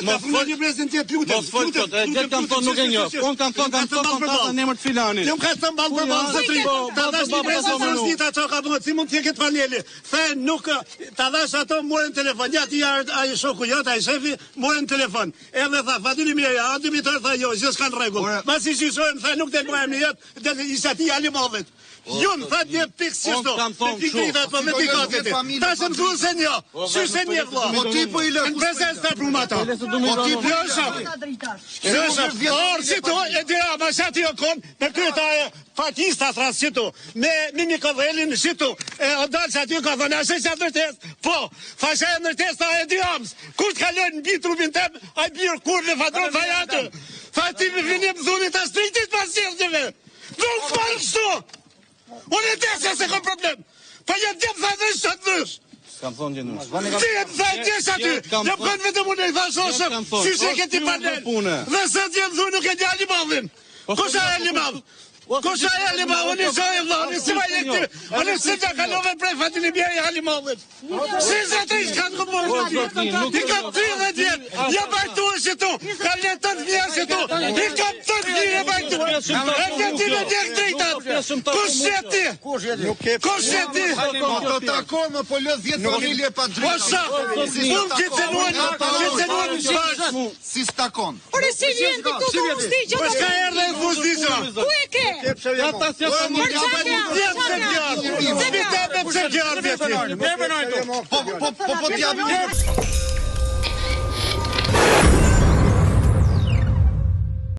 ka punuar një prezident lutem. Mos fol kot, gjë kam thonë nuk e njoh. Unë kam thonë kam kontaktën në emër të filanit. Ti më ka thënë ballë për ballë zotrin. Ta dash një prezident dita çka ka bënë, si mund të jetë paneli. The nuk ta dash ato morën telefon. Ja ti ai shoku jot, ai shefi morën telefon. Edhe tha Fatili mirë, a dimitor tha jo, gjë s'ka rregull. Pasi shishojmë tha nuk del bëhem në jetë, del isha ti Alimovit. Jon tha një pikë si çdo. Ti krita po me pikatet. Tash më thua se jo. Si se një vëlla. Po ti po i lë. Në prezencë të prumata. Po ti plosha. Plosha. Or si to e dira ma sa ti kon me këta fakista transitu. Me Mimi Kovellin situ. E dal sa ti ka thonë asaj sa vërtet. Po, fasha e vërtet sa e diams. Kur të kalon mbi trupin tim, ai bir kur në fatron fajatë. Fati më vini mëzunit as dritit pasjellëve. Nuk fal kështu. Unë e desha se kom problem. Pa jetë djemë tha dhe shëtë dhësh. Kam thonë gjë nuk. Ti e të thajtë gjesha ty. Në pënë vetëm unë e thashosëm. Qyshe këti panel. Dhe së djemë thu nuk e një Alimovin. Kusha e Alimov? Kusha e Alimov? Unë i shojë vla. Unë i si vajë këti. Unë i si të kalove prej Fatili bjerë i Alimovin. Si zëtrish kanë këmurë. I kam 30 vjetë. Ja bajtu është tu. Ka letën vjetë tu. I kam 30 vjetë e bajtu. E këti në djekë drejtat. Kush je ti? Kush je ti? Do takojmë po lë 10 familje pa drejtë. Po sa? Unë qëtënuan në Si s'takon. Ore si vjen ti këtu fustigja? Po s'ka erdhe në fustigja? Ku e ke? Ata si ata Por çfarë? Po t'japim